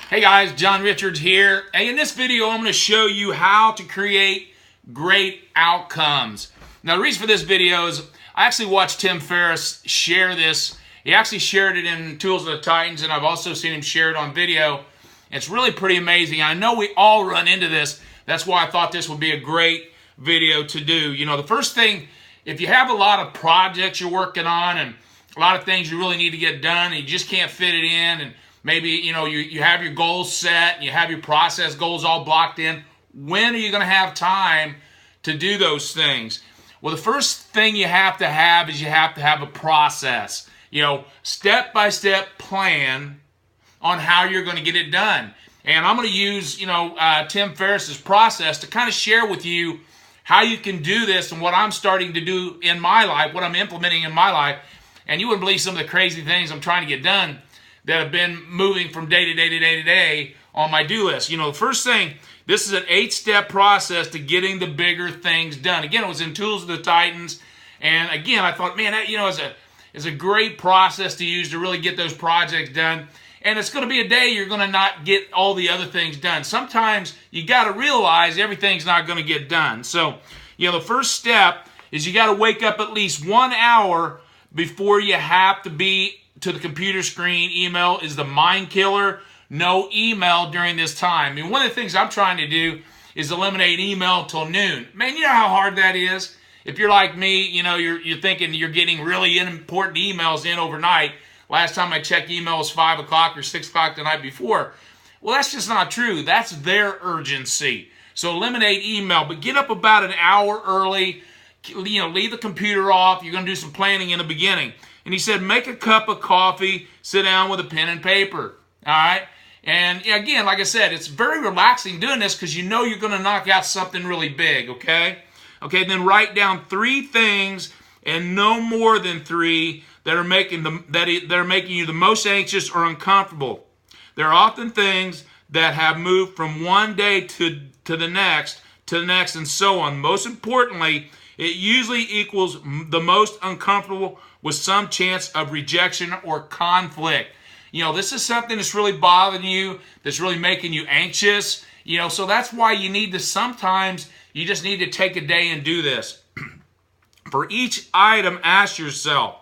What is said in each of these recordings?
Hey guys, John Richards here. Hey, in this video, I'm going to show you how to create great outcomes. Now, the reason for this video is I actually watched Tim Ferriss share this. He actually shared it in Tools of the Titans, and I've also seen him share it on video. It's really pretty amazing. I know we all run into this. That's why I thought this would be a great video to do. You know, the first thing, if you have a lot of projects you're working on and a lot of things you really need to get done and you just can't fit it in, and maybe, you know, you have your goals set, and you have your process goals all blocked in. When are you going to have time to do those things? Well, the first thing you have to have is you have to have a process. You know, step-by-step plan on how you're going to get it done. And I'm going to use, Tim Ferriss's process to kind of share with you how you can do this and what I'm starting to do in my life, what I'm implementing in my life. And you wouldn't believe some of the crazy things I'm trying to get done that have been moving from day to day to day to day on my do list. You know, the first thing, this is an 8-step process to getting the bigger things done. Again, it was in Tools of the Titans. And again, I thought, man, that, is a great process to use to really get those projects done. And it's going to be a day you're going to not get all the other things done. Sometimes you got to realize everything's not going to get done. So, the first step is you got to wake up at least 1 hour before you have to be to the computer screen. Email is the mind killer. No email during this time. I mean, one of the things I'm trying to do is eliminate email till noon. Man, you know how hard that is? If you're like me, you're thinking you're getting really important emails in overnight. Last time I checked email was 5 o'clock or 6 o'clock the night before. Well, that's just not true. That's their urgency. So eliminate email, but get up about an hour early. Leave the computer off. You're going to do some planning in the beginning. And he said, make a cup of coffee, sit down with a pen and paper. All right? And again, like I said, it's very relaxing doing this because you know you're going to knock out something really big, okay? Okay, then write down 3 things and no more than 3 that are making you the most anxious or uncomfortable. There are often things that have moved from one day to the next, and so on. Most importantly, it usually equals the most uncomfortable with some chance of rejection or conflict. This is something that's really bothering you, that's really making you anxious. So that's why you need to sometimes, you just need to take a day and do this. For each item, ask yourself,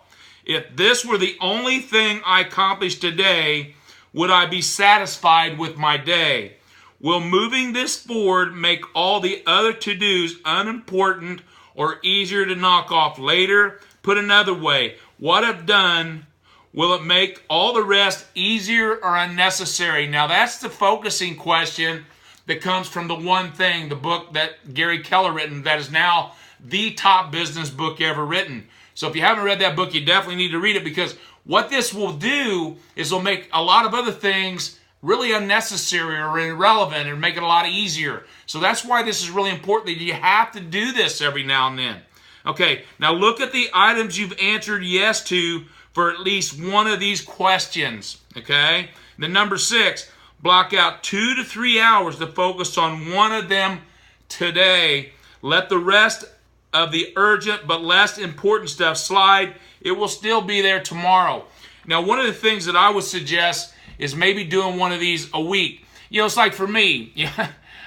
if this were the only thing I accomplished today, would I be satisfied with my day? Will moving this forward make all the other to-dos unimportant or easier to knock off later? Put another way, what I've done, will it make all the rest easier or unnecessary? Now that's the focusing question that comes from The One Thing, the book that Gary Keller written, that is now the top business book ever written. So if you haven't read that book, you definitely need to read it, because what this will do is it'll make a lot of other things really unnecessary or irrelevant and make it a lot easier. So that's why this is really important, that you have to do this every now and then. Okay, now look at the items you've answered yes to for at least one of these questions. Okay, then number 6, block out 2 to 3 hours to focus on one of them today. Let the rest of the urgent but less important stuff slide. It will still be there tomorrow. Now, one of the things that I would suggest is maybe doing one of these a week. It's like for me,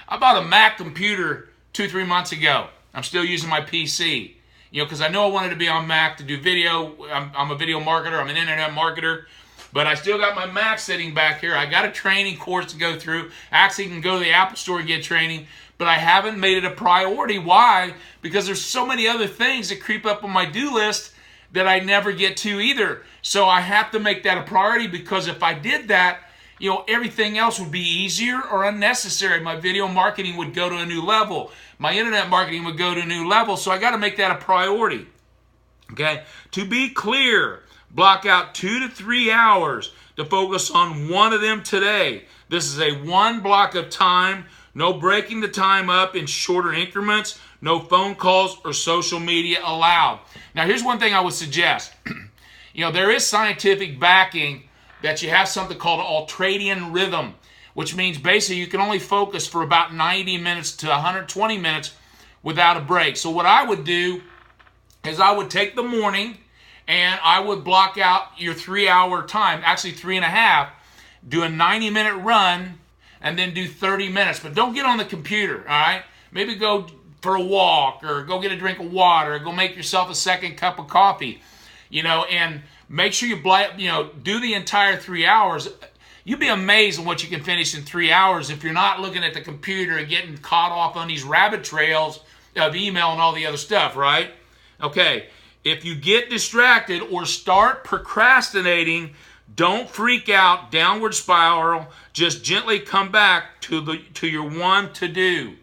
I bought a Mac computer 2-3 months ago. I'm still using my PC, because I know I wanted to be on Mac to do video. I'm a video marketer. I'm an internet marketer. But I still got my Mac sitting back here. I got a training course to go through. I actually can go to the Apple Store and get training. But I haven't made it a priority. Why? Because there's so many other things that creep up on my do list that I never get to either. So I have to make that a priority, because if I did that, everything else would be easier or unnecessary. My video marketing would go to a new level. My internet marketing would go to a new level. So I got to make that a priority. Okay? To be clear, block out 2 to 3 hours to focus on one of them today. This is a one block of time. No breaking the time up in shorter increments. No phone calls or social media allowed. Now, here's one thing I would suggest. There is scientific backing that you have something called ultradian rhythm, which means basically you can only focus for about 90 minutes to 120 minutes without a break. So what I would do is I would take the morning and I would block out your 3-hour time, actually 3.5, do a 90-minute run, and then do 30 minutes. But don't get on the computer, all right? Maybe go for a walk, or go get a drink of water, or go make yourself a second cup of coffee, and make sure you do the entire 3 hours. You'd be amazed at what you can finish in 3 hours if you're not looking at the computer and getting caught off on these rabbit trails of email and all the other stuff, right? Okay, if you get distracted or start procrastinating, don't freak out, downward spiral. Just gently come back to your one to do.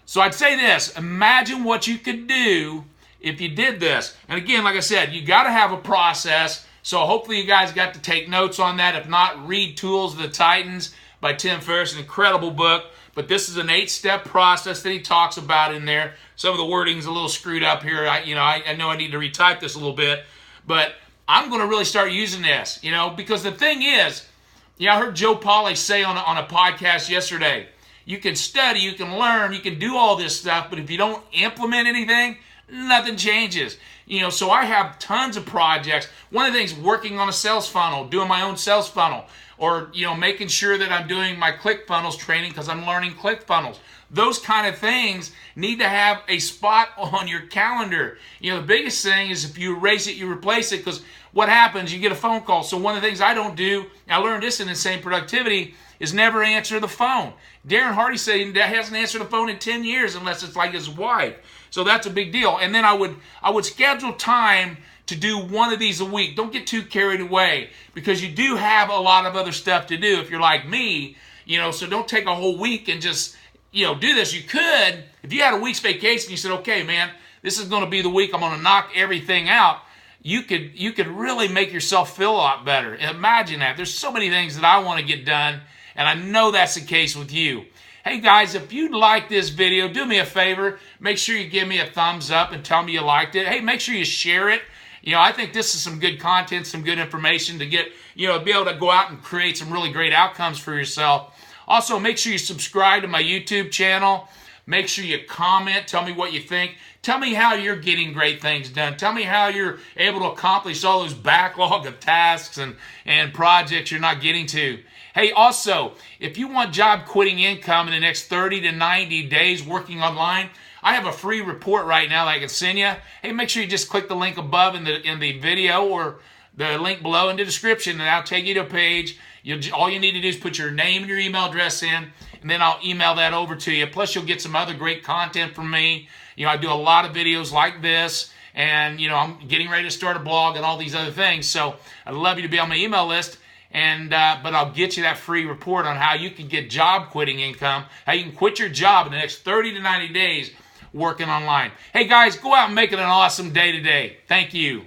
So I'd say this: imagine what you could do if you did this. And again, like I said, you got to have a process. So hopefully you guys got to take notes on that. If not, read Tools of the Titans by Tim Ferriss, an incredible book. But this is an 8-step process that he talks about in there. Some of the wording's a little screwed up here. I know I need to retype this a little bit, but I'm going to really start using this, because the thing is, I heard Joe Polly say on a podcast yesterday, you can study, you can learn, you can do all this stuff, but if you don't implement anything, nothing changes. So I have tons of projects. One of the things, working on a sales funnel, doing my own sales funnel, or making sure that I'm doing my ClickFunnels training because I'm learning ClickFunnels. Those kind of things need to have a spot on your calendar. The biggest thing is if you erase it, you replace it, because what happens, you get a phone call. So one of the things I don't do, I learned this in Insane Productivity, is never answer the phone. Darren Hardy said he hasn't answered the phone in 10 years unless it's like his wife. So that's a big deal. And then I would schedule time to do one of these a week. Don't get too carried away, because you do have a lot of other stuff to do if you're like me, so don't take a whole week and just, do this. You could, if you had a week's vacation, you said, okay, man, this is going to be the week I'm going to knock everything out. You could really make yourself feel a lot better. Imagine that. There's so many things that I want to get done, and I know that's the case with you. Hey guys, if you like this video, do me a favor. Make sure you give me a thumbs up and tell me you liked it. Hey, make sure you share it. I think this is some good content, some good information to get, be able to go out and create some really great outcomes for yourself. Also, make sure you subscribe to my YouTube channel. Make sure you comment. Tell me what you think. Tell me how you're getting great things done. Tell me how you're able to accomplish all those backlog of tasks and projects you're not getting to. Hey, also, if you want job quitting income in the next 30 to 90 days working online, I have a free report right now that I can send you. Hey, make sure you just click the link above in the video, or the link below in the description, and I'll take you to a page. All you need to do is put your name and your email address in, and then I'll email that over to you. Plus, you'll get some other great content from me. I do a lot of videos like this, and I'm getting ready to start a blog and all these other things. So I'd love you to be on my email list. But I'll get you that free report on how you can get job quitting income, how you can quit your job in the next 30 to 90 days working online. Hey guys, go out and make it an awesome day today. Thank you.